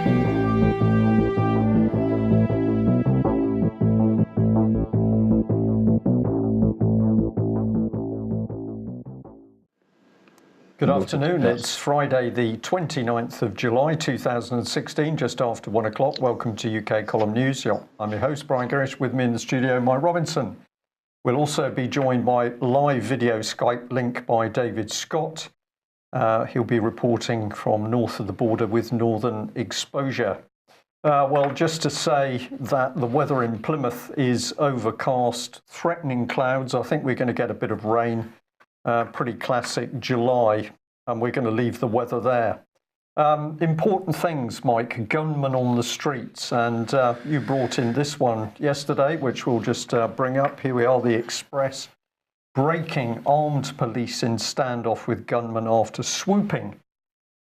Good afternoon. It's Friday, the 29th of July, 2016, just after 1 o'clock. Welcome to UK Column News. I'm your host, Brian Gerrish. With me in the studio, Mike Robinson. We'll also be joined by live video Skype link by David Scott. He'll be reporting from north of the border with northern exposure. Well, just to say that the weather in Plymouth is overcast, threatening clouds. I think we're going to get a bit of rain. Pretty classic July, and we're going to leave the weather there. Important things, Mike, gunmen on the streets, and you brought in this one yesterday, which we'll just bring up. Here we are, the Express, breaking armed police in standoff with gunmen after swooping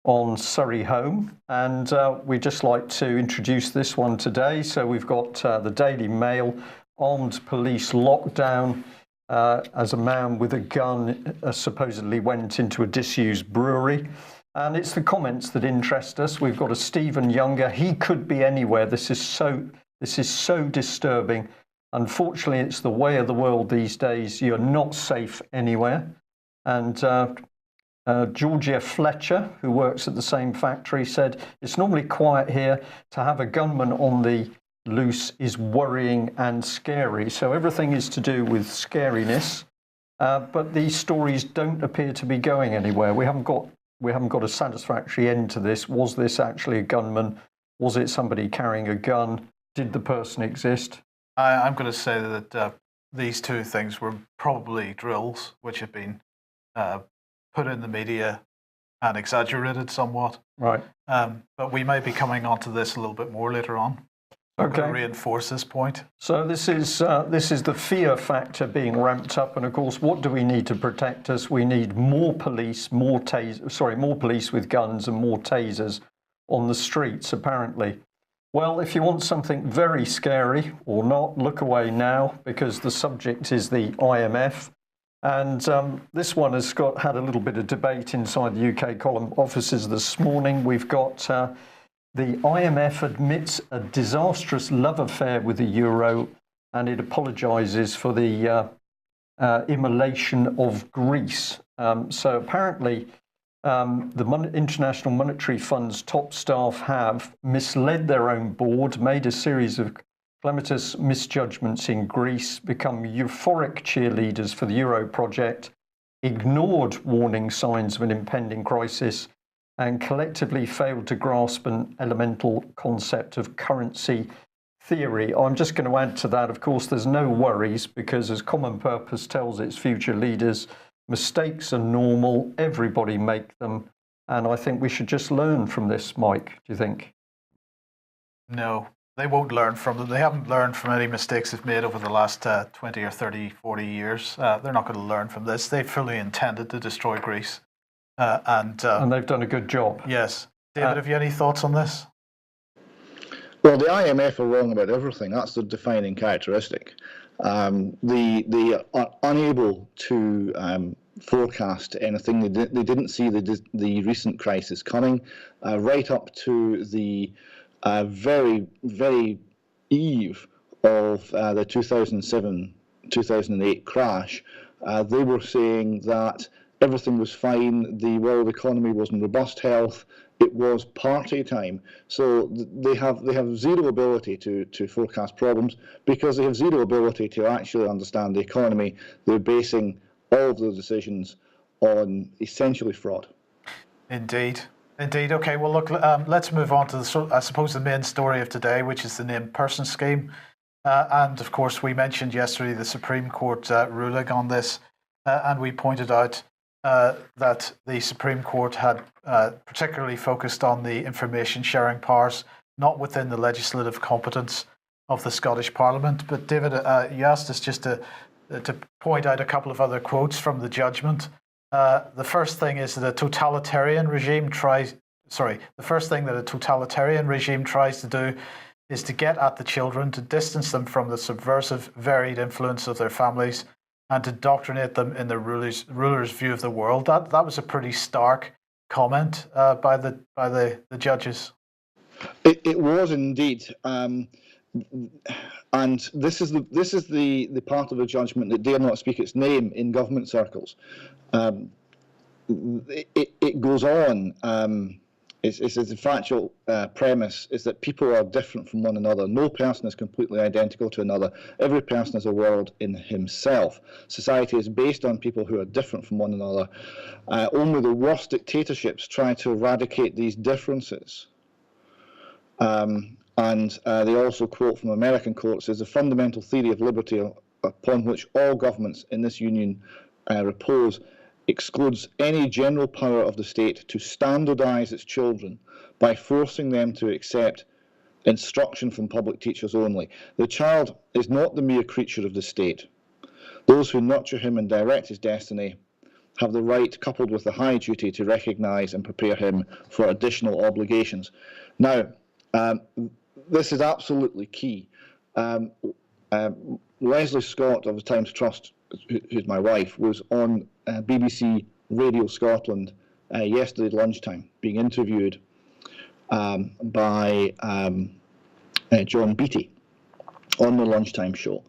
on Surrey home. And we'd just like to introduce this one today. So we've got the Daily Mail, armed police lockdown, as a man with a gun supposedly went into a disused brewery. And it's the comments that interest us. We've got a Stephen Younger. He could be anywhere. This is so disturbing. Unfortunately, it's the way of the world these days. You're not safe anywhere. And Georgia Fletcher, who works at the same factory, said, it's normally quiet here. To have a gunman on the loose is worrying and scary. So everything is to do with scariness, but these stories don't appear to be going anywhere. We haven't got a satisfactory end to this. Was this actually a gunman? Was it somebody carrying a gun? Did the person exist? I'm going to say that these two things were probably drills which have been put in the media and exaggerated somewhat. Right. But we may be coming onto this a little bit more later on. Okay. To reinforce this point. So this is the fear factor being ramped up, and of course, what do we need to protect us? We need more police, more police with guns and more tasers on the streets. Apparently, well, if you want something very scary or not, look away now, because the subject is the IMF, and this one has had a little bit of debate inside the UK column offices this morning. We've got. The IMF admits a disastrous love affair with the euro, and it apologises for the immolation of Greece. So apparently the International Monetary Fund's top staff have misled their own board, made a series of calamitous misjudgments in Greece, become euphoric cheerleaders for the euro project, ignored warning signs of an impending crisis, and collectively failed to grasp an elemental concept of currency theory. I'm just going to add to that, of course, there's no worries, because as Common Purpose tells its future leaders, mistakes are normal, everybody make them, and I think we should just learn from this, Mike, do you think? No, they won't learn from them. They haven't learned from any mistakes they've made over the last 20 or 30, 40 years. They're not going to learn from this. They fully intended to destroy Greece. And they've done a good job. Yes. David, have you any thoughts on this? Well, the IMF are wrong about everything. That's the defining characteristic. They are unable to forecast anything. They didn't see the recent crisis coming, right up to the very, very eve of the 2007-2008 crash. They were saying that everything was fine, the world economy was in robust health, it was party time. So they have zero ability to forecast problems, because they have zero ability to actually understand the economy. They're basing all of the decisions on essentially fraud. Indeed. Okay, well, look, let's move on to, I suppose, the main story of today, which is the named person scheme. And of course, we mentioned yesterday the Supreme Court ruling on this, and we pointed out that the Supreme Court had particularly focused on the information sharing powers, not within the legislative competence of the Scottish Parliament. But David, you asked us just to point out a couple of other quotes from the judgment. The first thing is that a totalitarian regime tries to do is to get at the children, to distance them from the subversive, varied influence of their families, and to doctrinate them in the ruler's view of the world. That was a pretty stark comment by the judges. It was indeed, and this is the part of the judgment that dare not speak its name in government circles. It goes on. It's a factual premise is that people are different from one another. No person is completely identical to another. Every person is a world in himself. Society is based on people who are different from one another. Only the worst dictatorships try to eradicate these differences. And they also quote from American courts, "Is the fundamental theory of liberty upon which all governments in this union repose excludes any general power of the state to standardize its children by forcing them to accept instruction from public teachers only. The child is not the mere creature of the state. Those who nurture him and direct his destiny have the right, coupled with the high duty, to recognize and prepare him for additional obligations." Now, this is absolutely key. Leslie Scott of the Times Trust, who's my wife, was on BBC Radio Scotland yesterday lunchtime, being interviewed by John Beattie on the lunchtime show.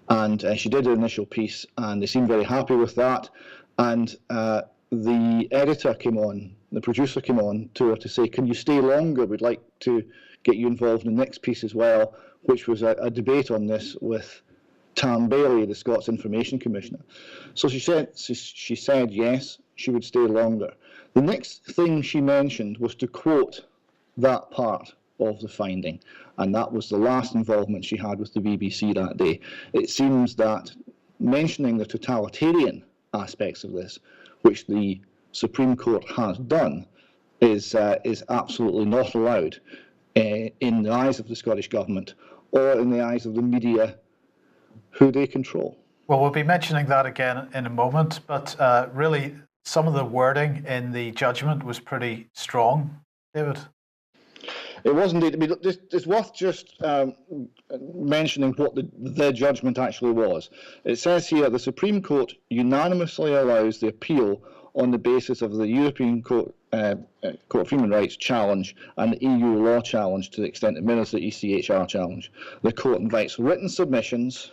And she did her initial piece, and they seemed very happy with that. And the editor came on, the producer came on to her to say, "Can you stay longer? We'd like to get you involved in the next piece as well," which was a debate on this with Tam Bailey, the Scots Information Commissioner. So she said yes, she would stay longer. The next thing she mentioned was to quote that part of the finding, and that was the last involvement she had with the BBC that day. It seems that mentioning the totalitarian aspects of this, which the Supreme Court has done, is absolutely not allowed in the eyes of the Scottish Government or in the eyes of the media who they control. Well, we'll be mentioning that again in a moment, but really some of the wording in the judgment was pretty strong, David. It was indeed. I mean, it's worth just mentioning what the judgment actually was. It says here, the Supreme Court unanimously allows the appeal on the basis of the European Court of Human Rights challenge and the EU law challenge to the extent it mirrors the ECHR challenge. The court invites written submissions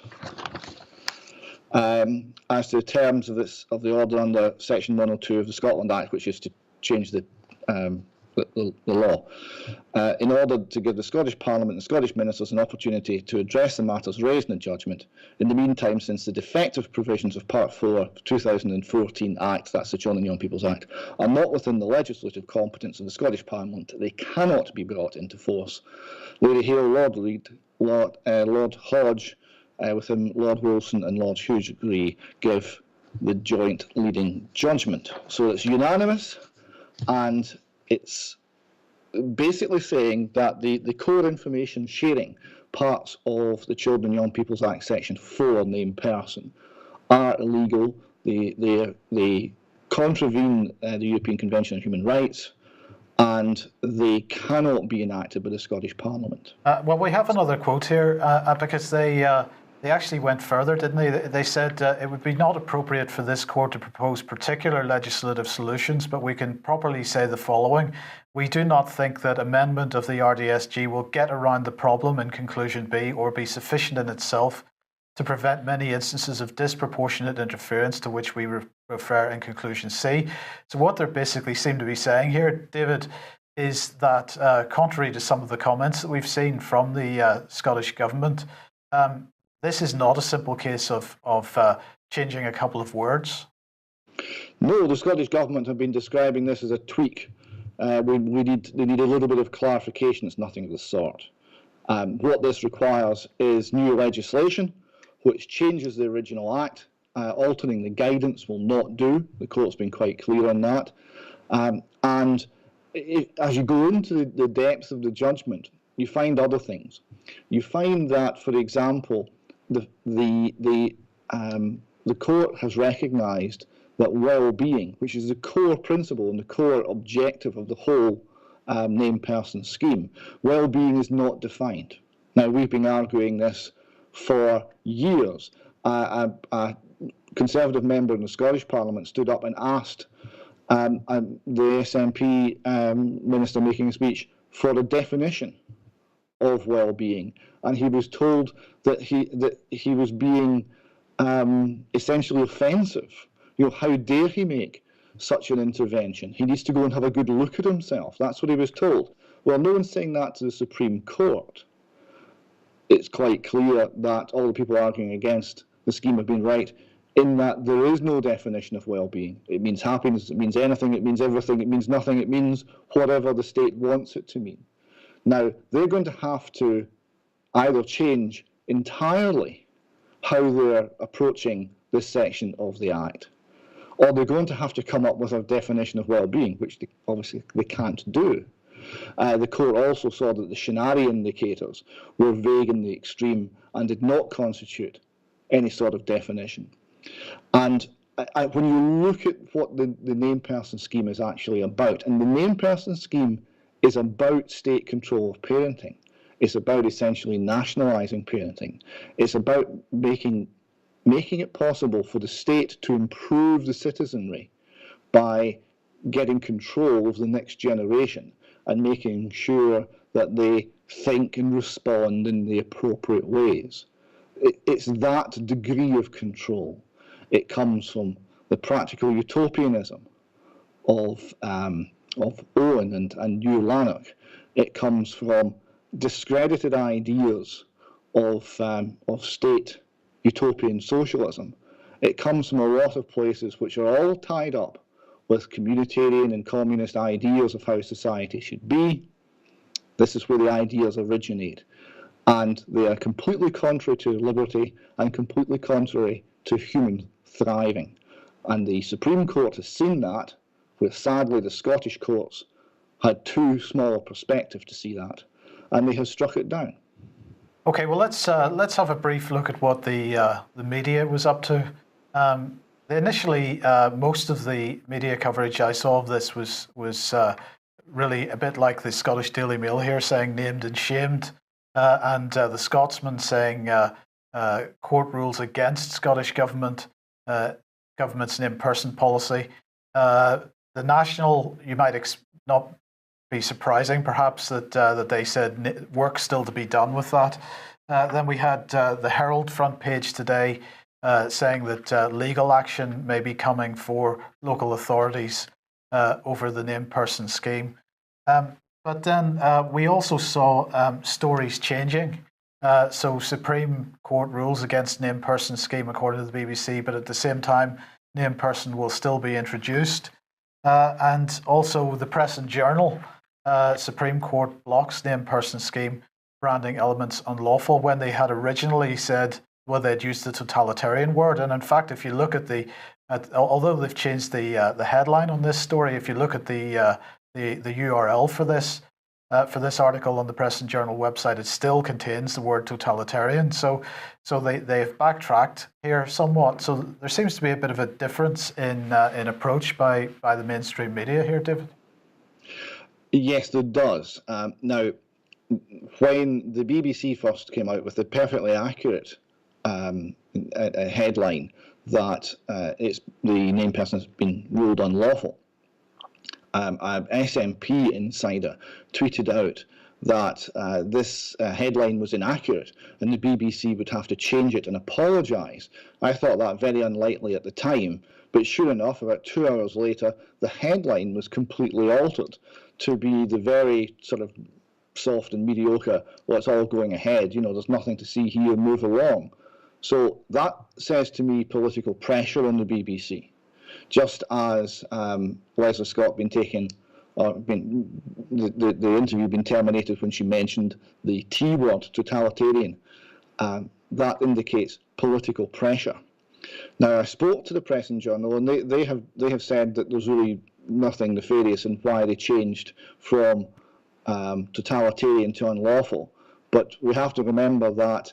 as to the terms of the order under Section 102 of the Scotland Act, which is to change the law, in order to give the Scottish Parliament and Scottish ministers an opportunity to address the matters raised in the judgment. In the meantime, since the defective provisions of Part 4 of the 2014 Act, that's the Children and Young People's Act, are not within the legislative competence of the Scottish Parliament, they cannot be brought into force. Lady Hale, Lord Reid, Lord Hodge, with him Lord Wilson and Lord Hughes give the joint leading judgment. So it's unanimous, and it's basically saying that the core information sharing parts of the Children and Young People's Act Section 4, named person, are illegal. They contravene the European Convention on Human Rights, and they cannot be enacted by the Scottish Parliament. Well, we have another quote here, because they actually went further, didn't they? They said it would be not appropriate for this court to propose particular legislative solutions, but we can properly say the following. We do not think that amendment of the RDSG will get around the problem in conclusion B or be sufficient in itself to prevent many instances of disproportionate interference to which we refer in conclusion C. So what they basically seem to be saying here, David, is that contrary to some of the comments that we've seen from the Scottish Government, this is not a simple case of changing a couple of words. No, the Scottish Government have been describing this as a tweak. They need a little bit of clarification. It's nothing of the sort. What this requires is new legislation, which changes the original act. Altering the guidance will not do. The court's been quite clear on that. And as you go into the depth of the judgment, you find other things. You find that, for example, the court has recognised that well-being, which is the core principle and the core objective of the whole named person scheme, well-being is not defined. Now, we've been arguing this for years. A Conservative member in the Scottish Parliament stood up and asked the SNP minister making a speech, for a definition of well-being, and he was told that he was being essentially offensive. How dare he make such an intervention? He needs to go and have a good look at himself. That's what he was told. Well, no one's saying that to the Supreme Court. It's quite clear that all the people arguing against the scheme have been right, in that there is no definition of well-being. It means happiness, it means anything, it means everything, it means nothing, it means whatever the state wants it to mean. Now, they're going to have to either change entirely how they're approaching this section of the Act, or they're going to have to come up with a definition of well-being, which obviously they can't do. The court also saw that the Shinari indicators were vague in the extreme and did not constitute any sort of definition. And when you look at what the named person scheme is actually about, and the named person scheme is about state control of parenting. It's about essentially nationalising parenting. It's about making it possible for the state to improve the citizenry by getting control of the next generation and making sure that they think and respond in the appropriate ways. It's that degree of control. It comes from the practical utopianism of Owen and Hugh Lanark. It comes from discredited ideas of state utopian socialism. It comes from a lot of places which are all tied up with communitarian and communist ideas of how society should be. This is where the ideas originate. And they are completely contrary to liberty and completely contrary to human thriving. And the Supreme Court has seen that, where sadly the Scottish courts had too small a perspective to see that, and they have struck it down. Okay, well let's have a brief look at what the media was up to. Initially, most of the media coverage I saw of this was really a bit like the Scottish Daily Mail here, saying named and shamed, and the Scotsman saying court rules against Scottish government's named person policy. The National, you might not be surprising, perhaps, that they said work still to be done with that. Then we had the Herald front page today saying that legal action may be coming for local authorities over the named person scheme. But then we also saw stories changing. So Supreme Court rules against named person scheme according to the BBC, but at the same time, named person will still be introduced. And also the Press and Journal, Supreme Court blocks named person scheme, branding elements unlawful, when they had originally said, well, they'd used the totalitarian word. And in fact, if you look at although they've changed the headline on this story, if you look at the URL for this article on the Press and Journal website, it still contains the word totalitarian. So they've backtracked here somewhat. So there seems to be a bit of a difference in approach by the mainstream media here, David. Yes, there does. Now, when the BBC first came out with the perfectly accurate headline that the named person has been ruled unlawful, an SNP insider tweeted out that this headline was inaccurate and the BBC would have to change it and apologise. I thought that very unlikely at the time, but sure enough, about 2 hours later, the headline was completely altered to be the very sort of soft and mediocre, well, it's all going ahead, there's nothing to see here, move along. So that says to me political pressure on the BBC. Just as Leslie Scott been taken, the interview been terminated when she mentioned the T word, totalitarian, that indicates political pressure. Now, I spoke to the Press and Journal, and they have said that there's really nothing nefarious in why they changed from totalitarian to unlawful. But we have to remember that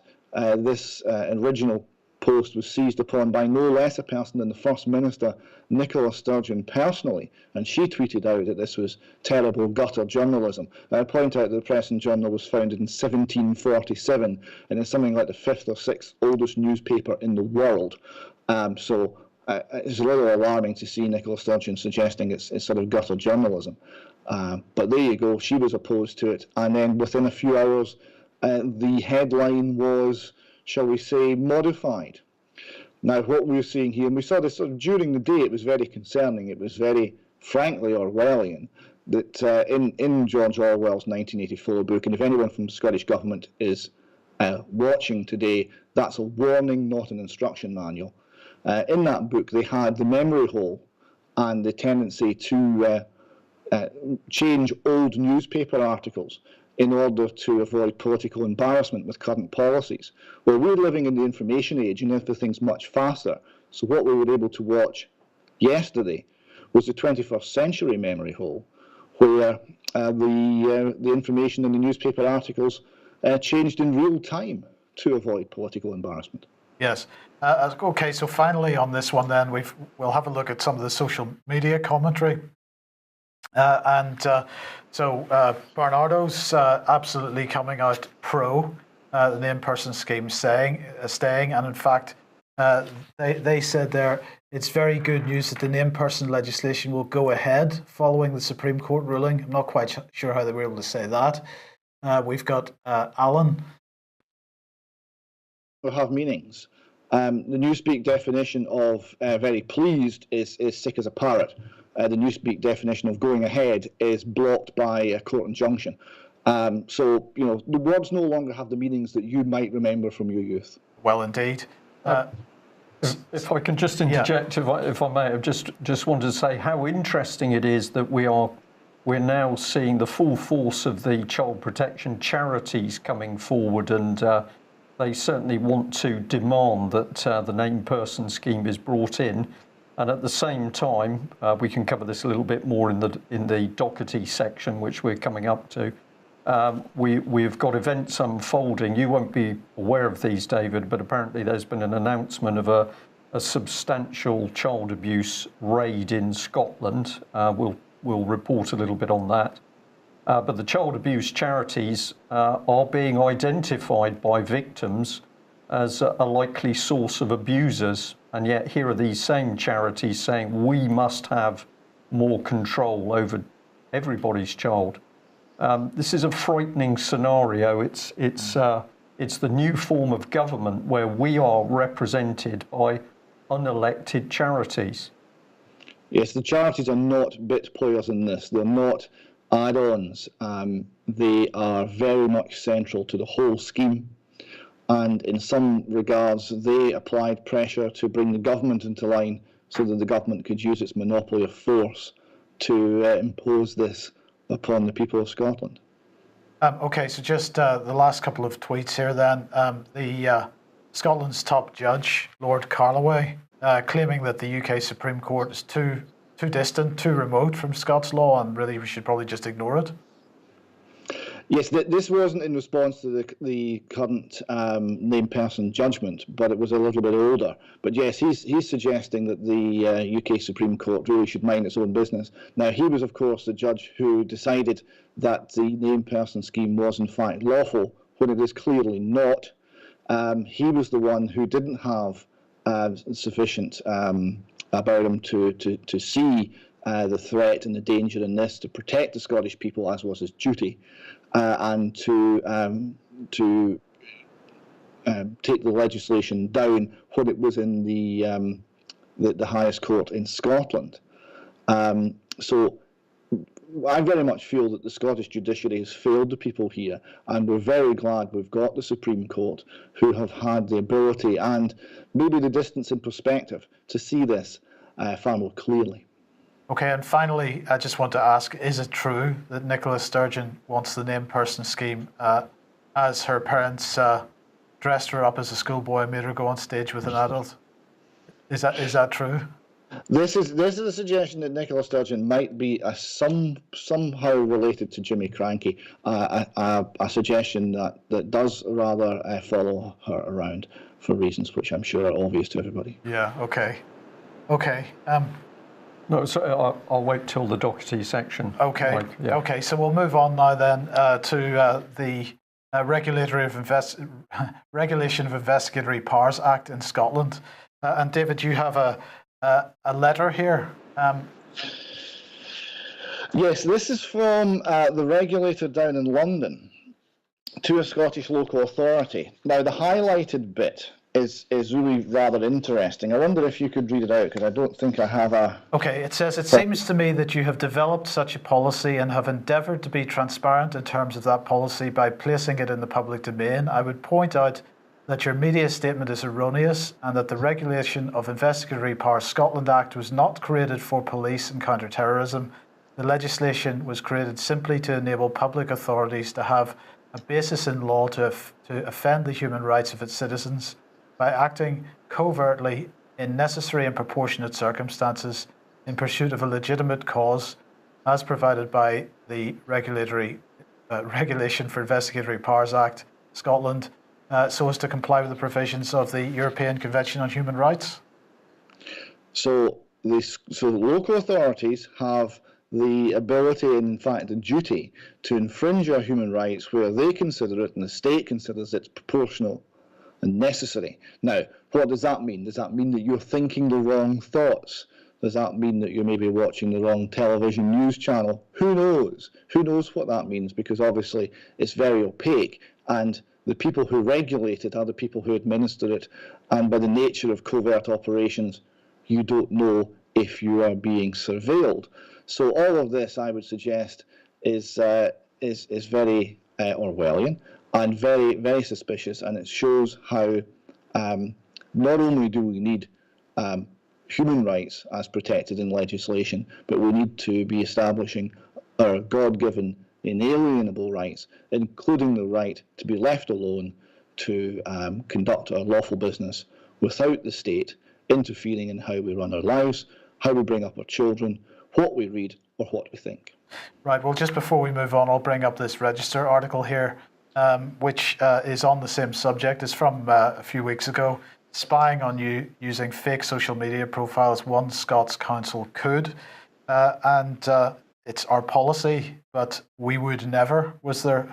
this original post was seized upon by no less a person than the First Minister, Nicola Sturgeon, personally, and she tweeted out that this was terrible gutter journalism. I point out that the Press and Journal was founded in 1747 and is something like the 5th or 6th oldest newspaper in the world. So it's a little alarming to see Nicola Sturgeon suggesting it's sort of gutter journalism. But there you go, she was opposed to it. And then within a few hours, the headline was, shall we say, modified. Now, what we're seeing here, and we saw this sort of during the day, it was very concerning. It was very, frankly, Orwellian, that in George Orwell's 1984 book, and if anyone from the Scottish Government is watching today, that's a warning, not an instruction manual. In that book, they had the memory hole and the tendency to change old newspaper articles in order to avoid political embarrassment with current policies. Well, we're living in the information age and everything's much faster. So what we were able to watch yesterday was the 21st century memory hole, where the information in the newspaper articles changed in real time to avoid political embarrassment. Yes. Okay, so finally on this one then, we'll have a look at some of the social media commentary. So Barnardo's absolutely coming out pro the named person scheme staying, and in fact, they said there it's very good news that the named person legislation will go ahead following the Supreme Court ruling. I'm not quite sure how they were able to say that. We've got Alan. Will have meanings. The Newspeak definition of very pleased is sick as a parrot. The Newspeak definition of going ahead is blocked by a court injunction. So, the words no longer have the meanings that you might remember from your youth. Well, indeed. If I can just interject, if I may, I just wanted to say how interesting it is that we're now seeing the full force of the child protection charities coming forward, and they certainly want to demand that the named person scheme is brought in. And at the same time, we can cover this a little bit more in the Doherty section, which we're coming up to. We've got events unfolding. You won't be aware of these, David, but apparently there's been an announcement of a substantial child abuse raid in Scotland. We'll report a little bit on that. But the child abuse charities are being identified by victims as a likely source of abusers. And yet here are these same charities saying we must have more control over everybody's child. This is a frightening scenario. It's the new form of government where we are represented by unelected charities. Yes, the charities are not bit players in this. They're not add-ons. They are very much central to the whole scheme. And in some regards, they applied pressure to bring the government into line so that the government could use its monopoly of force to impose this upon the people of Scotland. Okay, so just the last couple of tweets here then. Scotland's top judge, Lord Carloway, claiming that the UK Supreme Court is too distant, too remote from Scots law, and really we should probably just ignore it. Yes, this wasn't in response to the current named person judgment, but it was a little bit older. But yes, he's suggesting that the UK Supreme Court really should mind its own business. Now, he was, of course, the judge who decided that the named person scheme was, in fact, lawful, when it is clearly not. He was the one who didn't have sufficient about him to see the threat and the danger in this, to protect the Scottish people, as was his duty. And to take the legislation down when it was in the highest court in Scotland. So I very much feel that the Scottish judiciary has failed the people here, and we're very glad we've got the Supreme Court, who have had the ability and maybe the distance in perspective to see this far more clearly. Okay, and finally, I just want to ask, is it true that Nicola Sturgeon wants the named person scheme as her parents dressed her up as a schoolboy and made her go on stage with an adult? Is that true? This is a suggestion that Nicola Sturgeon might be somehow related to Jimmy Krankie, a suggestion that does rather follow her around for reasons which I'm sure are obvious to everybody. Yeah, okay. No, so I'll wait till the Doherty section. Okay. Yeah. Okay. So we'll move on now then to the Regulation of Investigatory Powers Act in Scotland. And David, you have a a letter here. Yes, this is from the regulator down in London to a Scottish local authority. Now, the highlighted bit is really rather interesting. I wonder if you could read it out, because I don't think I have a... Okay, it says, it seems to me that you have developed such a policy and have endeavoured to be transparent in terms of that policy by placing it in the public domain. I would point out that your media statement is erroneous and that the Regulation of Investigatory Powers Scotland Act was not created for police and counter-terrorism. The legislation was created simply to enable public authorities to have a basis in law to offend the human rights of its citizens by acting covertly in necessary and proportionate circumstances in pursuit of a legitimate cause as provided by the Regulation for Investigatory Powers Act, Scotland, so as to comply with the provisions of the European Convention on Human Rights? So the local authorities have the ability, and in fact the duty, to infringe our human rights where they consider it and the state considers it's proportional and necessary. Now, what does that mean? Does that mean that you're thinking the wrong thoughts? Does that mean that you're maybe watching the wrong television news channel? Who knows? Who knows what that means? Because obviously it's very opaque, and the people who regulate it are the people who administer it, and by the nature of covert operations, you don't know if you are being surveilled. So all of this, I would suggest, is very Orwellian and very, very suspicious, and it shows how not only do we need human rights as protected in legislation, but we need to be establishing our God-given inalienable rights, including the right to be left alone to conduct our lawful business without the state interfering in how we run our lives, how we bring up our children, what we read, or what we think. Right, well, just before we move on, I'll bring up this Register article here, which is on the same subject. It's from a few weeks ago. Spying on you using fake social media profiles, one Scots council could. And it's our policy, but we would never, was their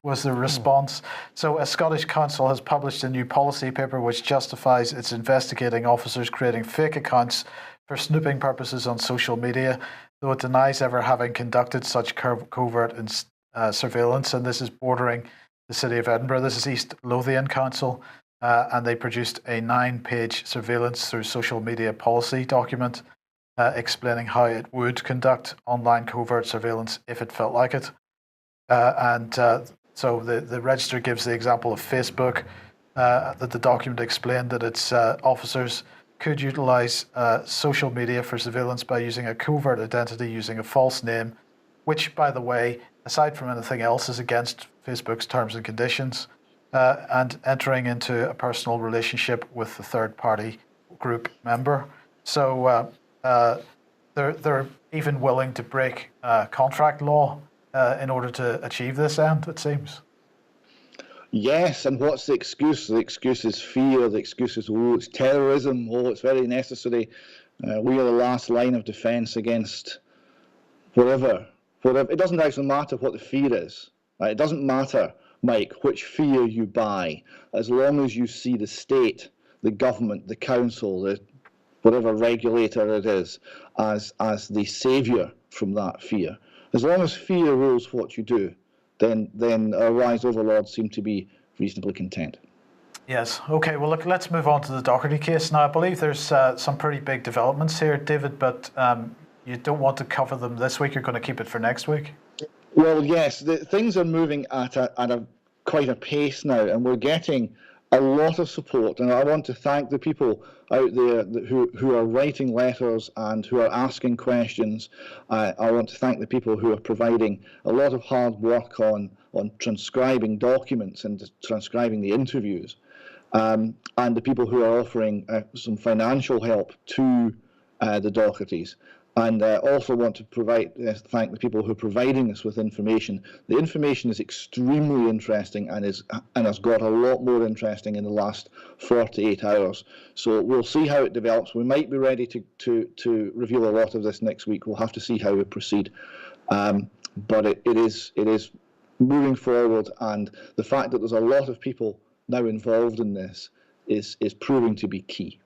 response. So a Scottish council has published a new policy paper which justifies its investigating officers creating fake accounts for snooping purposes on social media, though it denies ever having conducted such covert surveillance. And this is bordering the city of Edinburgh. This is East Lothian Council, and they produced a 9-page surveillance through social media policy document explaining how it would conduct online covert surveillance if it felt like it. So the Register gives the example of Facebook, that the document explained that its officers could utilize social media for surveillance by using a covert identity, using a false name, which, by the way, aside from anything else, is against Facebook's terms and conditions, and entering into a personal relationship with the third-party group member. So they're even willing to break contract law in order to achieve this end, it seems. Yes, and what's the excuse? The excuse is fear, the excuse is, oh, it's terrorism, oh, it's very necessary. We are the last line of defence against whatever. It doesn't actually matter what the fear is. Right? It doesn't matter, Mike, which fear you buy, as long as you see the state, the government, the council, the whatever regulator it is, as the saviour from that fear. As long as fear rules what you do, then our wise overlords seem to be reasonably content. Yes. Okay. Well, look, let's move on to the Docherty case. Now, I believe there's some pretty big developments here, David, but you don't want to cover them this week. You're going to keep it for next week. Well, yes. Things are moving at quite a pace now, and we're getting a lot of support. And I want to thank the people out there who are writing letters and who are asking questions. I want to thank the people who are providing a lot of hard work on transcribing documents and transcribing the interviews, and the people who are offering some financial help to the Dochertys. And I also want to thank the people who are providing us with information. The information is extremely interesting and has got a lot more interesting in the last 48 hours. So we'll see how it develops. We might be ready to reveal a lot of this next week. We'll have to see how we proceed. But it is moving forward, and the fact that there's a lot of people now involved in this is proving to be key.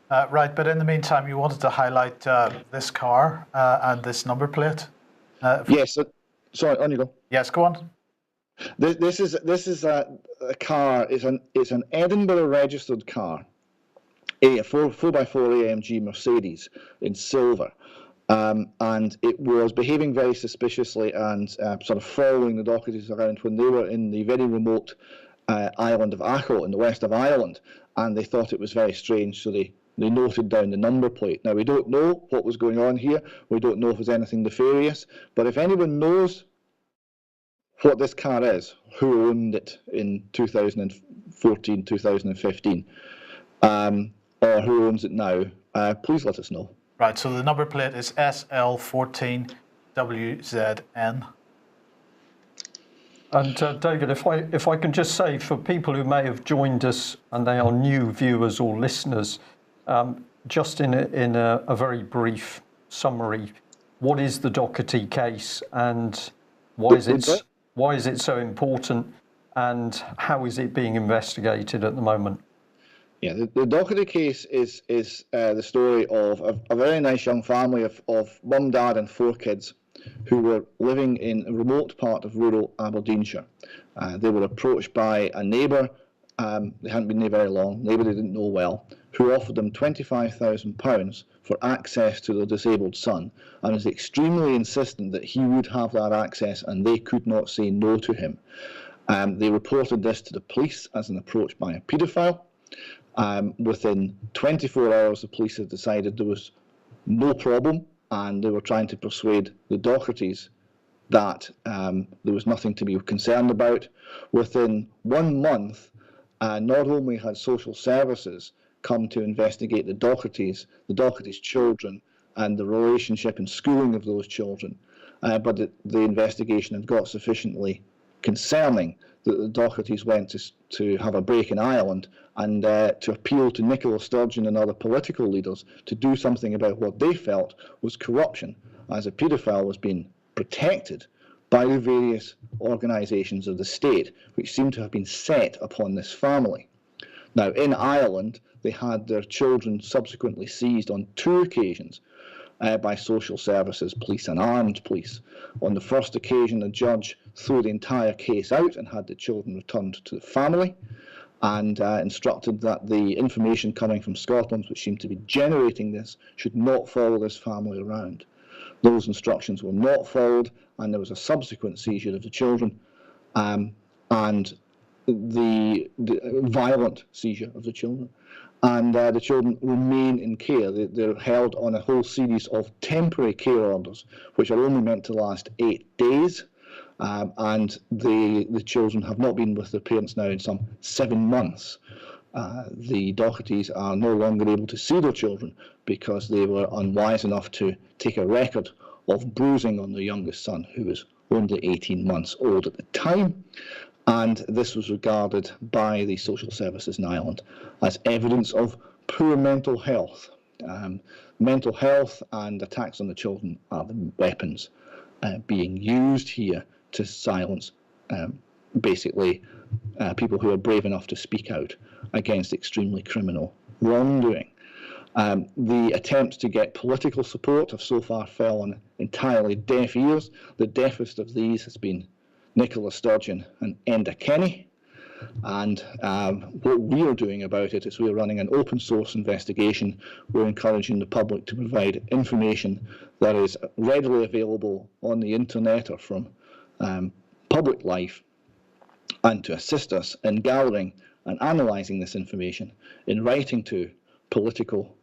Right, but in the meantime, you wanted to highlight this car and this number plate. Yes. Sorry, on you go. Yes, go on. This is a car. It's an Edinburgh registered car, a 4x4 AMG Mercedes in silver, and it was behaving very suspiciously and sort of following the Dochertys around when they were in the very remote island of Achill in the west of Ireland, and they thought it was very strange, so they noted down the number plate. Now, we don't know what was going on here. We don't know if there's anything nefarious, but if anyone knows what this car is, who owned it in 2014, 2015, or who owns it now, please let us know. Right, so the number plate is SL14WZN. And David, if I can just say, for people who may have joined us and they are new viewers or listeners, just in a very brief summary, what is the Docherty case and why is it so important, and how is it being investigated at the moment? Yeah, the Docherty case is the story of a very nice young family of mum, dad, and 4 kids who were living in a remote part of rural Aberdeenshire. They were approached by a neighbour. They hadn't been there very long. Neighbour they didn't know well, who offered them £25,000 for access to their disabled son, and was extremely insistent that he would have that access, and they could not say no to him. They reported this to the police as an approach by a paedophile. Within 24 hours, the police had decided there was no problem, and they were trying to persuade the Dochertys that there was nothing to be concerned about. Within 1 month, not only had social services come to investigate the Dochertys children, and the relationship and schooling of those children, but the investigation had got sufficiently concerning that the Dochertys went to have a break in Ireland and to appeal to Nicola Sturgeon and other political leaders to do something about what they felt was corruption, as a paedophile was being protected by the various organisations of the state, which seem to have been set upon this family. Now, in Ireland, they had their children subsequently seized on 2 occasions by social services, police and armed police. On the first occasion, the judge threw the entire case out and had the children returned to the family, and instructed that the information coming from Scotland, which seemed to be generating this, should not follow this family around. Those instructions were not followed, and there was a subsequent seizure of the children, and the violent seizure of the children. And the children remain in care. They're held on a whole series of temporary care orders, which are only meant to last 8 days. And the children have not been with their parents now in some 7 months. The Dochertys are no longer able to see their children because they were unwise enough to take a record of bruising on their youngest son, who was only 18 months old at the time. And this was regarded by the social services in Ireland as evidence of poor mental health. Mental health and attacks on the children are the weapons being used here to silence basically people who are brave enough to speak out against extremely criminal wrongdoing. The attempts to get political support have so far fell on entirely deaf ears. The deafest of these has been Nicola Sturgeon and Enda Kenny. And what we are doing about it is we're running an open source investigation. We're encouraging the public to provide information that is readily available on the internet or from public life, and to assist us in gathering and analysing this information, in writing to political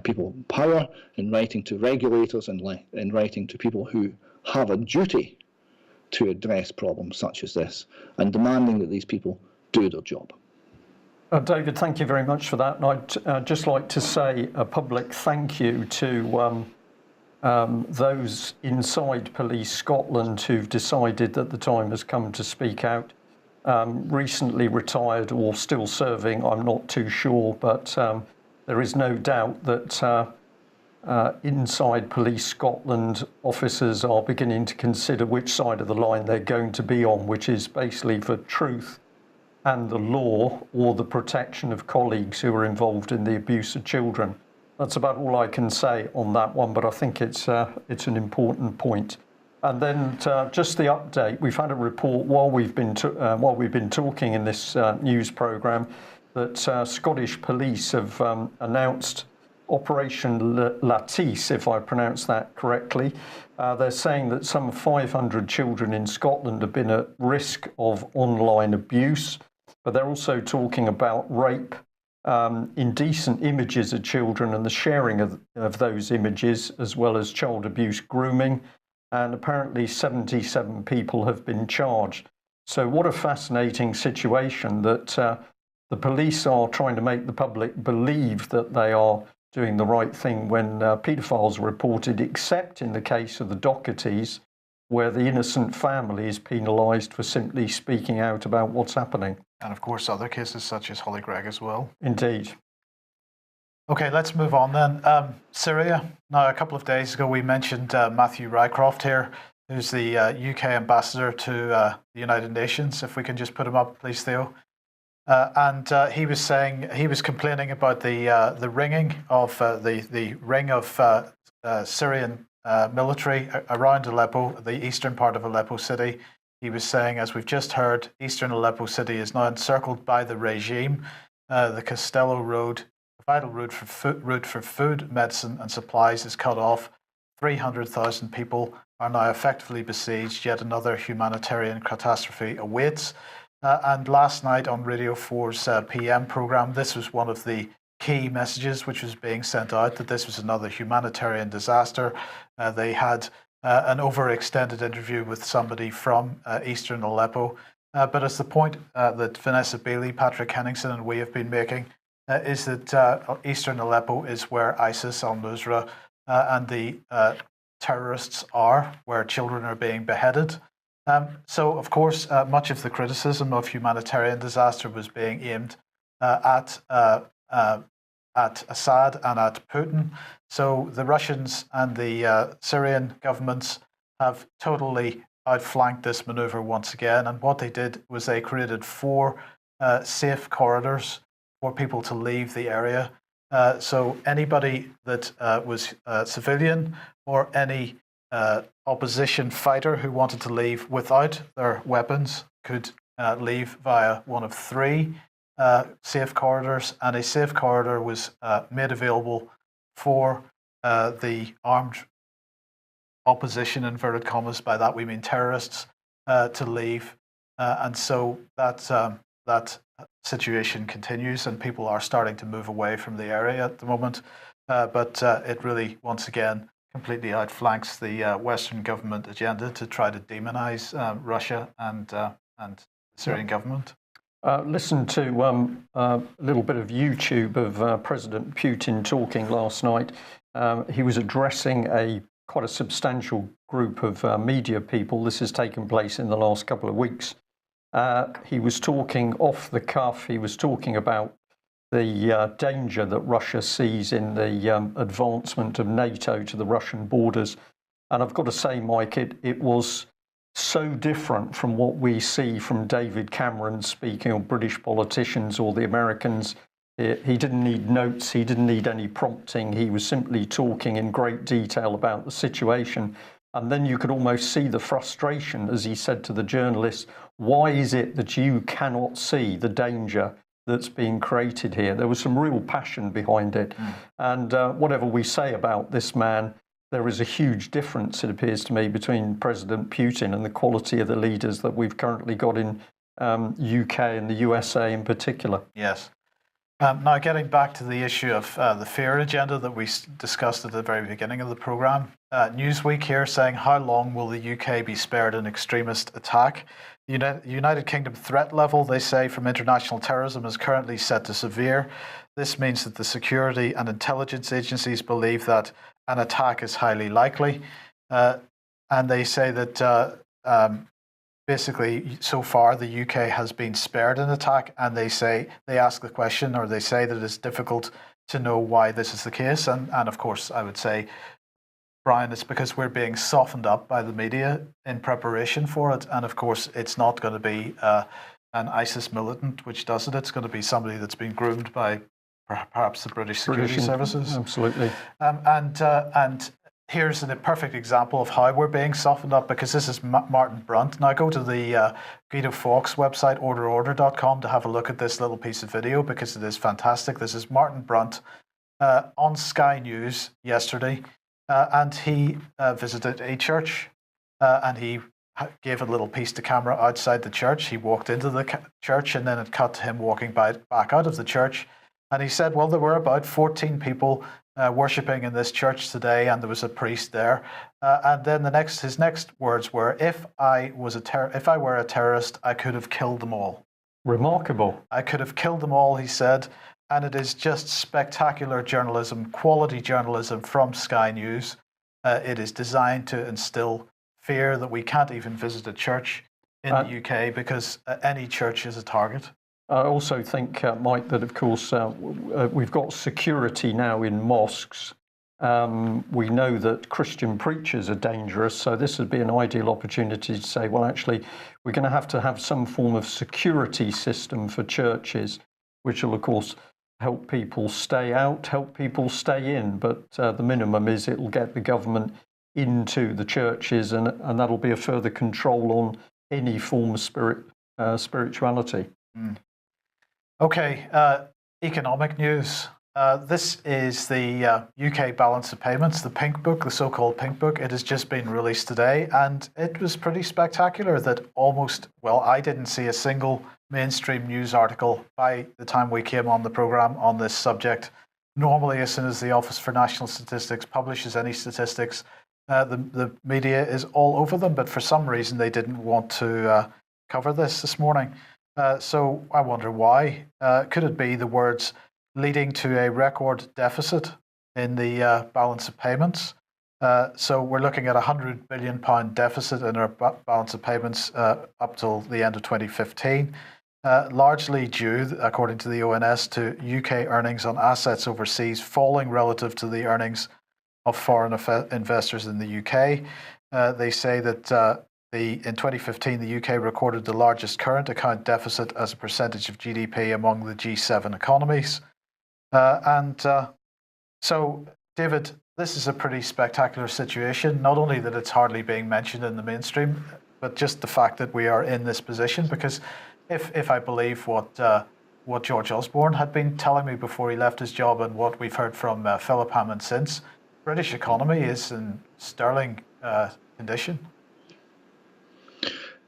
people in power, in writing to regulators, and in writing to people who have a duty to address problems such as this, and demanding that these people do their job. David, thank you very much for that. And I'd just like to say a public thank you to those inside Police Scotland who've decided that the time has come to speak out. Recently retired or still serving, I'm not too sure, but there is no doubt that inside Police Scotland officers are beginning to consider which side of the line they're going to be on, which is basically for truth and the law or the protection of colleagues who are involved in the abuse of children. That's about all I can say on that one, but I think it's an important point. And then just the update. We've had a report while we've been talking in this news programme that Scottish police have announced Operation Latisse, if I pronounce that correctly. They're saying that some 500 children in Scotland have been at risk of online abuse, but they're also talking about rape, indecent images of children and the sharing of those images, as well as child abuse grooming. And apparently 77 people have been charged. So what a fascinating situation that the police are trying to make the public believe that they are doing the right thing when paedophiles are reported, except in the case of the DOCHERTYS, where the innocent family is penalised for simply speaking out about what's happening. And of course, other cases such as Holly Gregg as well. Indeed. Okay, let's move on then. Syria. Now, a couple of days ago, we mentioned Matthew Rycroft here, who's the UK ambassador to the United Nations. If we can just put him up, please, Theo. And he was complaining about the ringing of the ring of Syrian military around Aleppo, the eastern part of Aleppo city. He was saying, as we've just heard, eastern Aleppo city is now encircled by the regime. The Castello Road, a vital route for food, medicine and supplies, is cut off. 300,000 people are now effectively besieged. Yet another humanitarian catastrophe awaits. And last night on Radio 4's PM programme, this was one of the key messages which was being sent out, that this was another humanitarian disaster. They had an overextended interview with somebody from eastern Aleppo. But as the point that Vanessa Bailey, Patrick Henningsen and we have been making is that eastern Aleppo is where ISIS, al-Nusra and the terrorists are, where children are being beheaded. So, of course, much of the criticism of humanitarian disaster was being aimed at Assad and at Putin. So the Russians and the Syrian governments have totally outflanked this maneuver once again. And what they did was they created 4 safe corridors for people to leave the area. So anybody that was civilian or any opposition fighter who wanted to leave without their weapons could leave via one of 3 safe corridors, and a safe corridor was made available for the armed opposition, inverted commas, by that we mean terrorists, to leave. And so that situation continues, and people are starting to move away from the area at the moment. But it really, once again, completely outflanks the Western government agenda to try to demonize Russia and the Syrian government. Listen to a little bit of YouTube of President Putin talking last night. He was addressing quite a substantial group of media people. This has taken place in the last couple of weeks. He was talking off the cuff. He was talking about the danger that Russia sees in the advancement of NATO to the Russian borders. And I've got to say, Mike, it was so different from what we see from David Cameron speaking, or British politicians or the Americans. He didn't need notes. He didn't need any prompting. He was simply talking in great detail about the situation. And then you could almost see the frustration as he said to the journalists, why is it that you cannot see the danger that's being created here? There was some real passion behind it. And whatever we say about this man, there is a huge difference, it appears to me, between President Putin and the quality of the leaders that we've currently got in UK and the USA in particular. Yes. Now, getting back to the issue of the fear agenda that we discussed at the very beginning of the programme, Newsweek here saying, how long will the UK be spared an extremist attack? The United Kingdom threat level, they say, from international terrorism is currently set to severe. This means that the security and intelligence agencies believe that an attack is highly likely. And they say that basically, so far, the UK has been spared an attack, and they ask the question, or they say that it's difficult to know why this is the case. And of course, I would say, Brian, it's because we're being softened up by the media in preparation for it. And of course, it's not going to be an ISIS militant which does it. It's going to be somebody that's been groomed by perhaps the British security services. Absolutely. And here's a perfect example of how we're being softened up, because this is Martin Brunt. Now go to the Guido Fawkes website, orderorder.com, to have a look at this little piece of video, because it is fantastic. This is Martin Brunt on Sky News yesterday, and he visited a church, and he gave a little piece to camera outside the church. He walked into the church, and then it cut to him walking back out of the church. And he said, well, there were about 14 people worshipping in this church today, and there was a priest there. And then his next words were, if I were a terrorist, I could have killed them all. Remarkable. I could have killed them all, he said. And it is just spectacular journalism, quality journalism from Sky News. It is designed to instill fear that we can't even visit a church in the UK, because any church is a target. I also think, Mike, that of course we've got security now in mosques. We know that Christian preachers are dangerous, so this would be an ideal opportunity to say, well, actually, we're going to have some form of security system for churches, which will, of course, help people stay out, help people stay in. But the minimum is it will get the government into the churches, and that'll be a further control on any form of spirituality. Mm. Okay, economic news. This is the UK balance of payments, the Pink Book, the so-called Pink Book. It has just been released today, and it was pretty spectacular that I didn't see a single mainstream news article by the time we came on the programme on this subject. Normally, as soon as the Office for National Statistics publishes any statistics, the media is all over them, but for some reason they didn't want to cover this morning. So I wonder why. Could it be the words leading to a record deficit in the balance of payments? So we're looking at a £100 billion deficit in our balance of payments up till the end of 2015, largely due, according to the ONS, to UK earnings on assets overseas falling relative to the earnings of foreign investors in the UK. They say that in 2015, the UK recorded the largest current account deficit as a percentage of GDP among the G7 economies. So, David, this is a pretty spectacular situation. Not only that it's hardly being mentioned in the mainstream, but just the fact that we are in this position. Because if I believe what George Osborne had been telling me before he left his job, and what we've heard from Philip Hammond since, British economy is in sterling condition.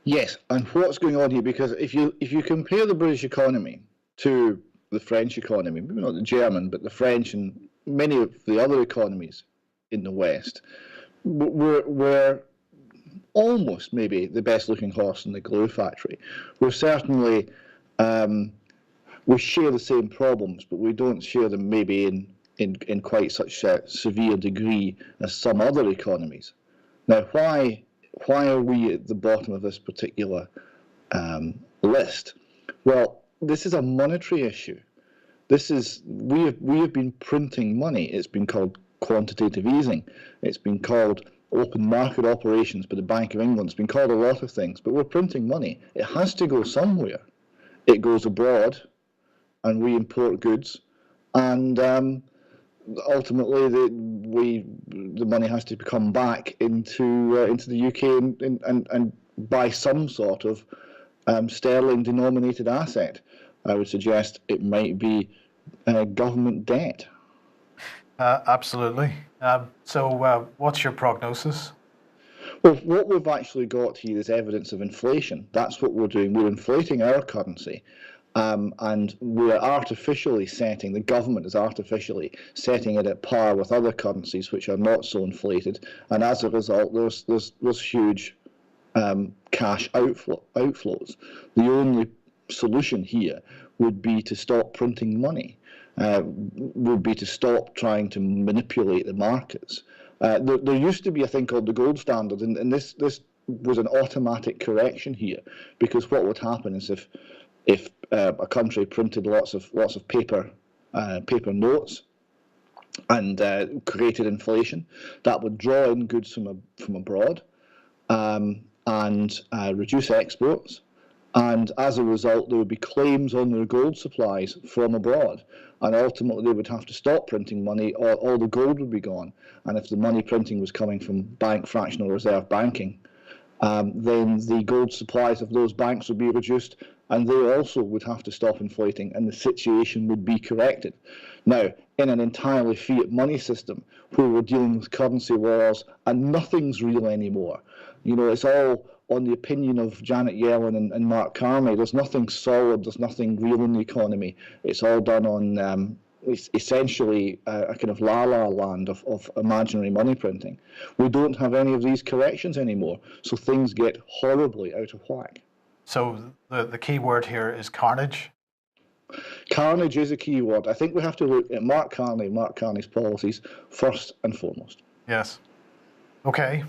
Yes, and what's going on here? Because if you compare the British economy to the French economy, maybe not the German, but the French and many of the other economies in the West, we're almost maybe the best-looking horse in the glue factory. We're certainly we share the same problems, but we don't share them maybe in quite such a severe degree as some other economies. Now, why are we at the bottom of this particular list? Well, this is a monetary issue. We have been printing money. It's been called quantitative easing. It's been called open market operations by the Bank of England. It's been called a lot of things, but we're printing money. It has to go somewhere. It goes abroad, and we import goods, and ultimately the money has to come back into the UK and buy some sort of sterling denominated asset. I would suggest it might be government debt. Absolutely. So what's your prognosis? Well, what we've actually got here is evidence of inflation. That's what we're doing. We're inflating our currency. And we're artificially setting, the government is artificially setting it at par with other currencies which are not so inflated, and as a result there's huge cash outflows. The only solution here would be to stop printing money, would be to stop trying to manipulate the markets. There used to be a thing called the gold standard, and this was an automatic correction here, because what would happen is if a country printed lots of paper notes and created inflation, that would draw in goods from abroad and reduce exports, And as a result, there would be claims on their gold supplies from abroad. And ultimately, they would have to stop printing money, or all the gold would be gone. And if the money printing was coming from bank fractional reserve banking, then the gold supplies of those banks would be reduced, and they also would have to stop inflating, and the situation would be corrected. Now, in an entirely fiat money system where we're dealing with currency wars and nothing's real anymore, it's all on the opinion of Janet Yellen and Mark Carney. There's nothing solid, there's nothing real in the economy. It's all done on essentially a kind of la-la land of imaginary money printing. We don't have any of these corrections anymore, so things get horribly out of whack. So the key word here is carnage? Carnage is a key word. I think we have to look at Mark Carney's policies first and foremost. Yes. Okay.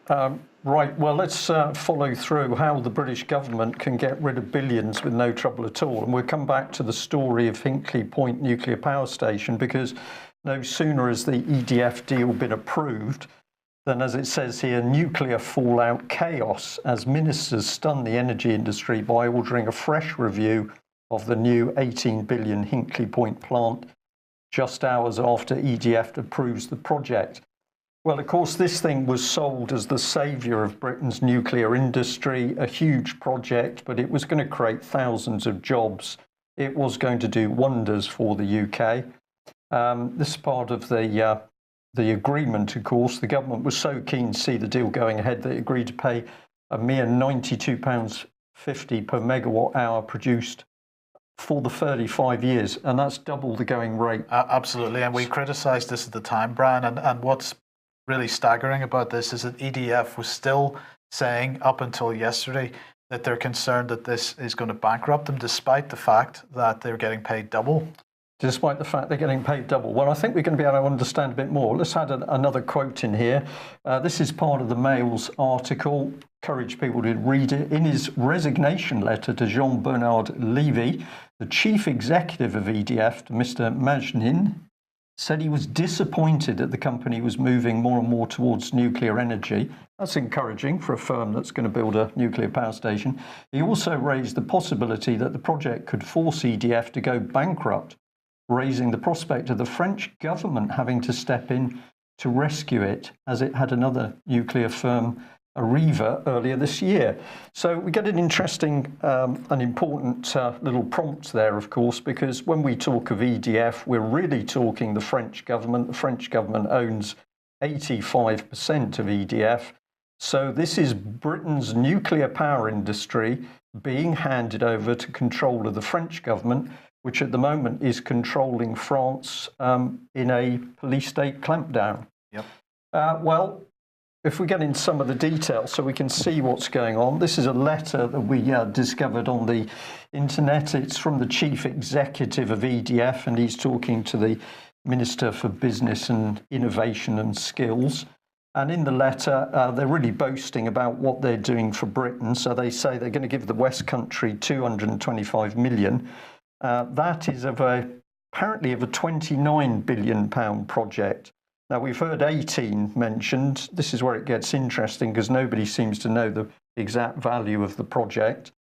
Right, well, let's follow through how the British government can get rid of billions with no trouble at all. And we'll come back to the story of Hinckley Point nuclear power station, because no sooner has the EDF deal been approved than, as it says here, nuclear fallout chaos as ministers stun the energy industry by ordering a fresh review of the new 18 billion Hinckley Point plant just hours after EDF approves the project. Well, of course, this thing was sold as the saviour of Britain's nuclear industry, a huge project, but it was going to create thousands of jobs. It was going to do wonders for the UK. This is part of the agreement, of course. The government was so keen to see the deal going ahead that it agreed to pay a mere £92.50 per megawatt hour produced for the 35 years, and that's double the going rate. Absolutely, and we criticised this at the time, Brian, and what's really staggering about this is that EDF was still saying up until yesterday that they're concerned that this is going to bankrupt them, despite the fact that they're getting paid double. Despite the fact they're getting paid double. Well, I think we're going to be able to understand a bit more. Let's add another quote in here. This is part of the Mail's article. Encourage people to read it. In his resignation letter to Jean-Bernard Lévy, the chief executive of EDF, Mr. Majnin, said he was disappointed that the company was moving more and more towards nuclear energy. That's encouraging for a firm that's going to build a nuclear power station. He also raised the possibility that the project could force EDF to go bankrupt, raising the prospect of the French government having to step in to rescue it, as it had another nuclear firm, Areva, earlier this year. So we get an interesting and important little prompt there, of course, because when we talk of EDF, we're really talking the French government. The French government owns 85% of EDF. So this is Britain's nuclear power industry being handed over to control of the French government, which at the moment is controlling France in a police state clampdown. Yep. Well, if we get into some of the details so we can see what's going on, this is a letter that we discovered on the internet. It's from the chief executive of EDF, and he's talking to the Minister for Business and Innovation and Skills. And in the letter, they're really boasting about what they're doing for Britain. So they say they're going to give the West Country 225 million. That is apparently of a £29 billion project. Now, we've heard 18 mentioned. This is where it gets interesting because nobody seems to know the exact value of the project.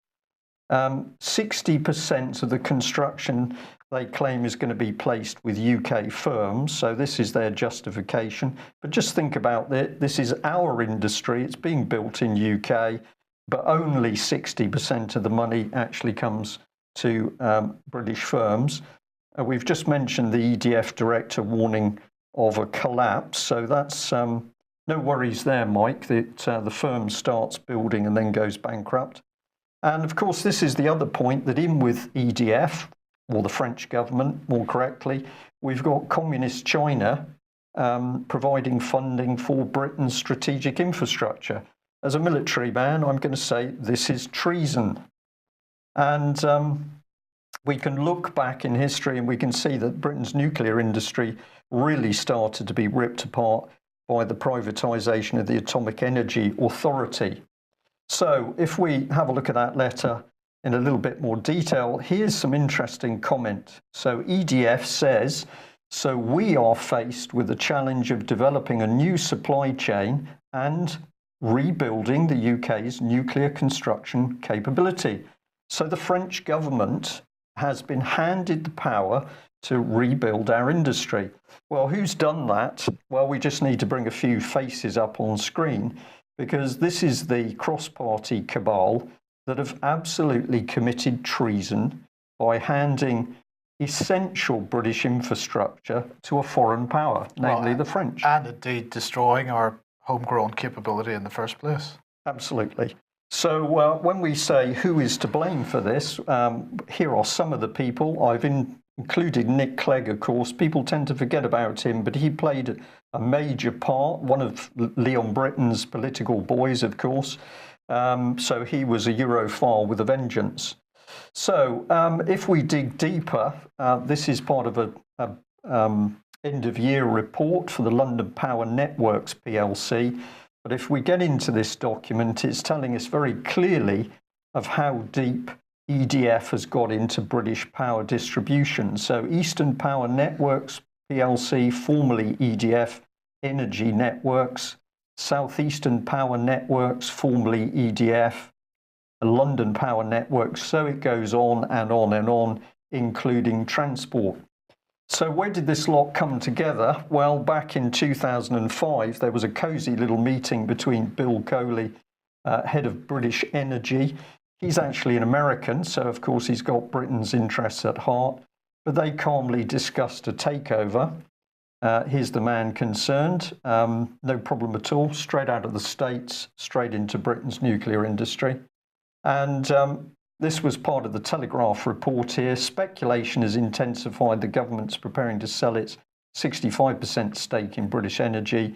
60% of the construction, they claim, is going to be placed with UK firms. So this is their justification. But just think about it. This is our industry. It's being built in UK, but only 60% of the money actually comes to British firms. We've just mentioned the EDF director warning of a collapse. So that's no worries there, Mike, that the firm starts building and then goes bankrupt. And of course, this is the other point, that in with EDF, or the French government more correctly, we've got communist China providing funding for Britain's strategic infrastructure. As a military man, I'm going to say this is treason. And we can look back in history and we can see that Britain's nuclear industry really started to be ripped apart by the privatisation of the Atomic Energy Authority. So if we have a look at that letter in a little bit more detail, here's some interesting comment. So EDF says, so we are faced with the challenge of developing a new supply chain and rebuilding the UK's nuclear construction capability. So the French government has been handed the power to rebuild our industry. Well, who's done that? Well, we just need to bring a few faces up on screen, because this is the cross-party cabal that have absolutely committed treason by handing essential British infrastructure to a foreign power, namely the French. And indeed destroying our homegrown capability in the first place. Absolutely. So when we say who is to blame for this, here are some of the people. I've included Nick Clegg, of course. People tend to forget about him, but he played a major part, one of Leon Britton's political boys, of course. So he was a Europhile with a vengeance. So if we dig deeper, this is part of a end-of-year report for the London Power Networks plc. But if we get into this document, it's telling us very clearly of how deep EDF has got into British power distribution. So Eastern Power Networks plc, formerly EDF Energy Networks, Southeastern Power Networks, formerly EDF, London Power Networks, so it goes on and on and on, including transport. So where did this lot come together? Well, back in 2005, there was a cosy little meeting between Bill Coley, head of British Energy. He's actually an American, so of course he's got Britain's interests at heart, but they calmly discussed a takeover. Here's the man concerned, no problem at all, straight out of the States, straight into Britain's nuclear industry. And this was part of the Telegraph report here. Speculation has intensified. The government's preparing to sell its 65% stake in British Energy,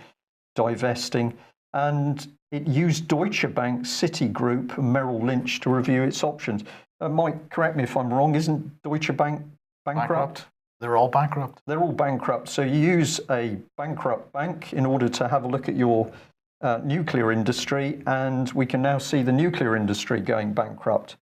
divesting. And it used Deutsche Bank, Citigroup, and Merrill Lynch to review its options. Mike, correct me if I'm wrong, isn't Deutsche Bank bankrupt? They're all bankrupt. They're all bankrupt. So you use a bankrupt bank in order to have a look at your nuclear industry, and we can now see the nuclear industry going bankrupt.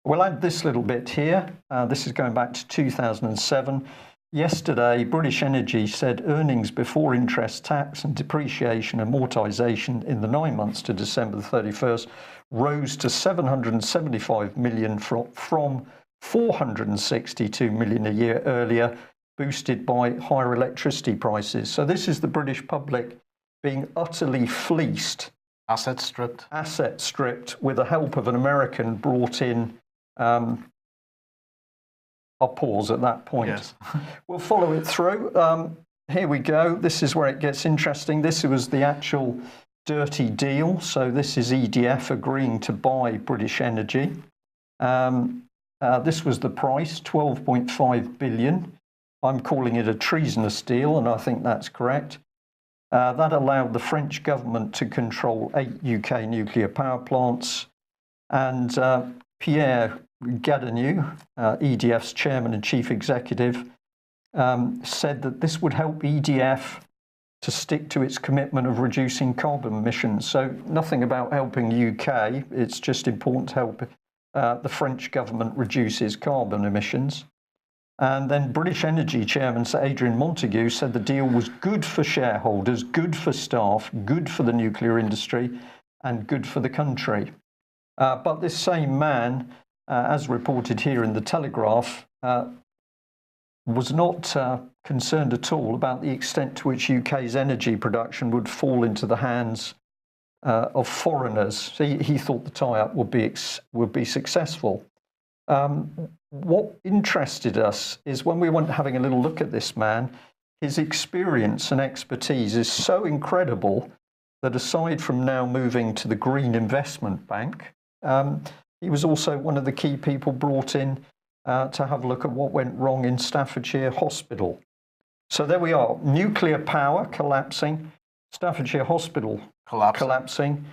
We'll add this little bit here. This is going back to 2007. Yesterday, British Energy said earnings before interest, tax and depreciation amortisation in the 9 months to December the 31st rose to 775 million from 462 million a year earlier, boosted by higher electricity prices. So this is the British public being utterly fleeced. Asset stripped. Asset stripped with the help of an American brought in. I'll pause at that point. Yes. We'll follow it through. Here we go. This is where it gets interesting. This was the actual dirty deal. So this is EDF agreeing to buy British Energy. This was the price, 12.5 billion. I'm calling it a treasonous deal, and I think that's correct. That allowed the French government to control 8 UK nuclear power plants. And Pierre Gadanou, EDF's chairman and chief executive, said that this would help EDF to stick to its commitment of reducing carbon emissions. So nothing about helping the UK. It's just important to help the French government reduce its carbon emissions. And then British Energy Chairman Sir Adrian Montague said the deal was good for shareholders, good for staff, good for the nuclear industry, and good for the country. But this same man, as reported here in the Telegraph, was not concerned at all about the extent to which UK's energy production would fall into the hands of foreigners. So he thought the tie-up would be successful. What interested us is when we went having a little look at this man, his experience and expertise is so incredible that aside from now moving to the Green Investment Bank, he was also one of the key people brought in to have a look at what went wrong in Staffordshire Hospital. So there we are, nuclear power collapsing, Staffordshire Hospital collapsing,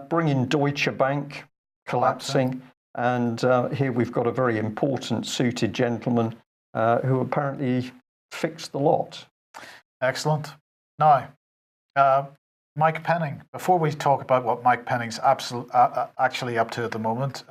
bringing Deutsche Bank collapsing. And here we've got a very important suited gentleman who apparently fixed the lot. Excellent. Now, Mike Penning, before we talk about what Mike Penning's actually up to at the moment,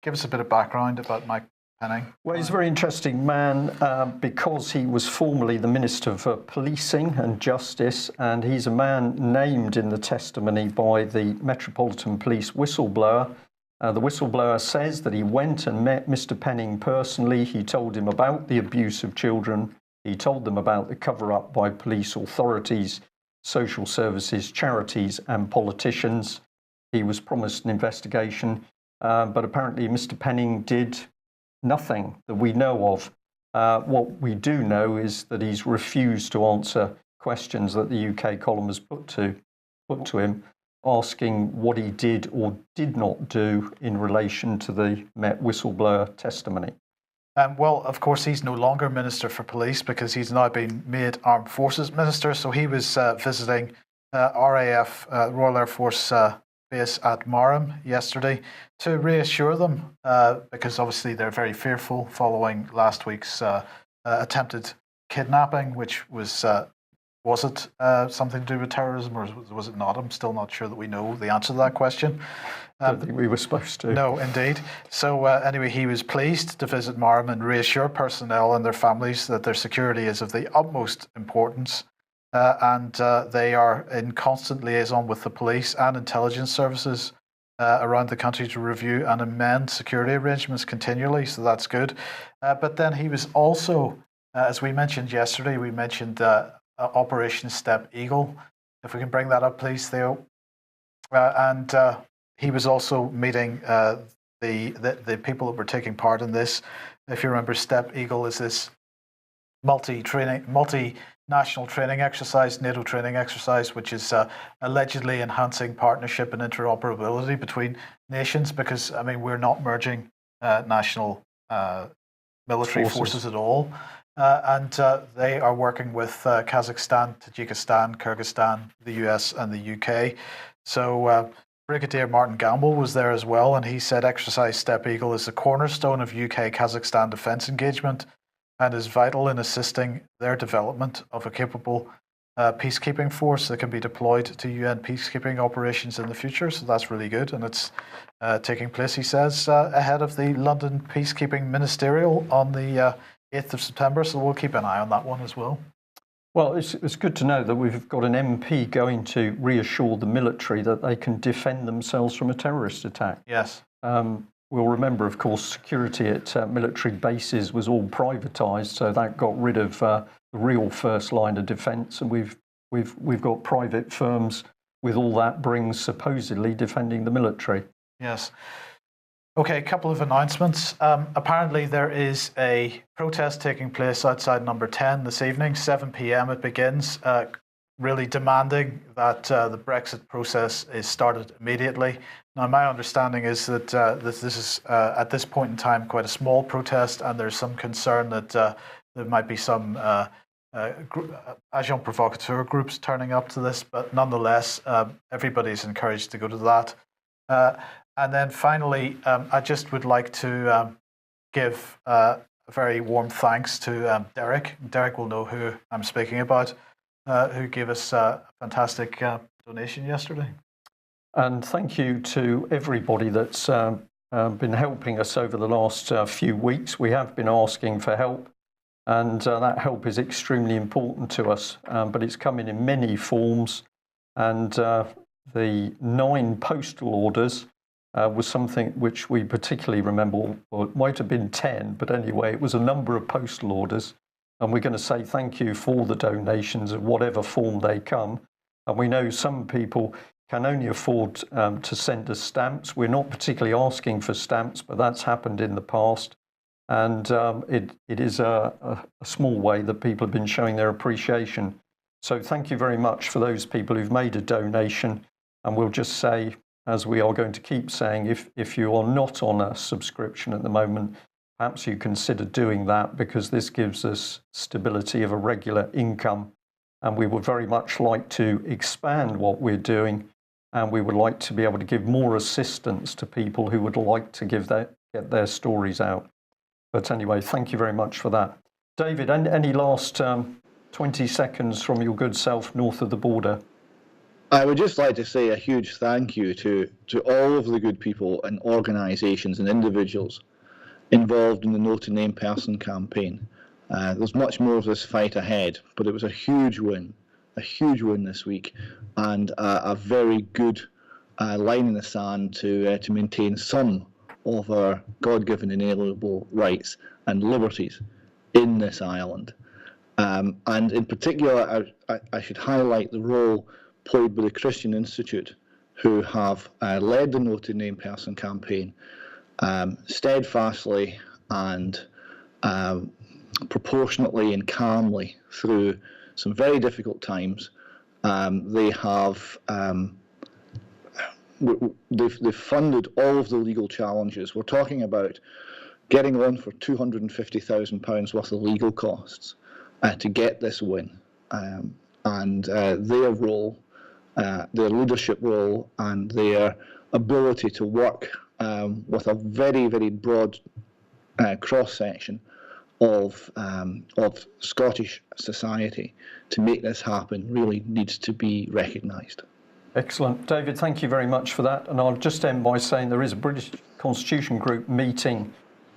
give us a bit of background about Mike Penning. Well, he's a very interesting man because he was formerly the Minister for Policing and Justice, and he's a man named in the testimony by the Metropolitan Police whistleblower, The whistleblower says that he went and met Mr. Penning personally. He told him about the abuse of children. He told them about the cover-up by police authorities, social services, charities and politicians. He was promised an investigation, but apparently Mr. Penning did nothing that we know of. What we do know is that he's refused to answer questions that the UK column has put to him, asking what he did or did not do in relation to the Met whistleblower testimony. Well, of course, he's no longer Minister for Police because he's now been made Armed Forces Minister. So he was visiting RAF, Royal Air Force base at Marham yesterday to reassure them, because obviously they're very fearful following last week's attempted kidnapping, which was it something to do with terrorism or was it not? I'm still not sure that we know the answer to that question. I don't think we were supposed to. No, indeed. So anyway, he was pleased to visit Marham and reassure personnel and their families that their security is of the utmost importance, and they are in constant liaison with the police and intelligence services around the country to review and amend security arrangements continually, so that's good. But then he was also, as we mentioned yesterday, we mentioned Operation Step Eagle. If we can bring that up, please, Theo. And he was also meeting the people that were taking part in this. If you remember, Step Eagle is this multinational training exercise, NATO training exercise, which is allegedly enhancing partnership and interoperability between nations, because, I mean, we're not merging national military forces at all. And they are working with Kazakhstan, Tajikistan, Kyrgyzstan, the US and the UK. So Brigadier Martin Gamble was there as well, and he said Exercise Step Eagle is the cornerstone of UK-Kazakhstan defence engagement and is vital in assisting their development of a capable peacekeeping force that can be deployed to UN peacekeeping operations in the future. So that's really good, and it's taking place, he says, ahead of the London Peacekeeping Ministerial on the 8th of September, so we'll keep an eye on that one as well. Well, it's good to know that we've got an MP going to reassure the military that they can defend themselves from a terrorist attack. Yes. We'll remember, of course, security at military bases was all privatised, so that got rid of the real first line of defence, and we've got private firms with all that brings supposedly defending the military. Yes. Okay, a couple of announcements. Apparently there is a protest taking place outside Number 10 this evening, 7 p.m. it begins, really demanding that the Brexit process is started immediately. Now, my understanding is that this is, at this point in time, quite a small protest, and there's some concern that there might be some agent provocateur groups turning up to this, but nonetheless, everybody's encouraged to go to that. And then finally, I just would like to give a very warm thanks to Derek. Derek will know who I'm speaking about, who gave us a fantastic donation yesterday. And thank you to everybody that's been helping us over the last few weeks. We have been asking for help, and that help is extremely important to us, but it's coming in many forms. And the 9 postal orders was something which we particularly remember, or it might have been 10, but anyway, it was a number of postal orders. And we're going to say thank you for the donations in whatever form they come. And we know some people can only afford to send us stamps. We're not particularly asking for stamps, but that's happened in the past. And it is a small way that people have been showing their appreciation. So thank you very much for those people who've made a donation. And we'll just say, as we are going to keep saying, if you are not on a subscription at the moment, perhaps you consider doing that, because this gives us stability of a regular income. And we would very much like to expand what we're doing, and we would like to be able to give more assistance to people who would like to get their stories out. But anyway, thank you very much for that. David, any last 20 seconds from your good self north of the border? I would just like to say a huge thank you to all of the good people and organisations and individuals involved in the No to Name Person campaign. There's much more of this fight ahead, but it was a huge win this week, and a very good line in the sand to maintain some of our God-given inalienable rights and liberties in this island. And in particular, I should highlight the role played by the Christian Institute, who have led the No to Name Person campaign steadfastly and proportionately and calmly through some very difficult times. They have they've funded all of the legal challenges. We're talking about getting on for £250,000 worth of legal costs to get this win, and their role, their leadership role, and their ability to work with a very, very broad cross section of Scottish society to make this happen really needs to be recognised. Excellent. David, thank you very much for that. And I'll just end by saying there is a British Constitution Group meeting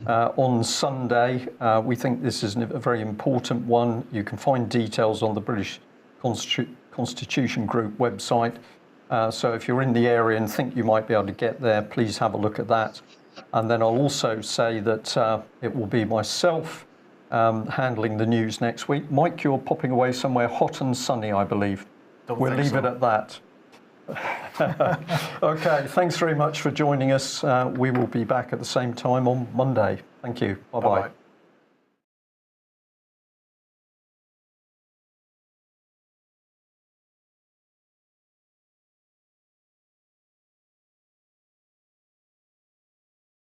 on Sunday. We think this is a very important one. You can find details on the British Constitution Group website. So if you're in the area and think you might be able to get there, please have a look at that. And then I'll also say that it will be myself handling the news next week. Mike, you're popping away somewhere hot and sunny, I believe. We'll leave it at that. Okay, thanks very much for joining us. We will be back at the same time on Monday. Thank you. Bye-bye.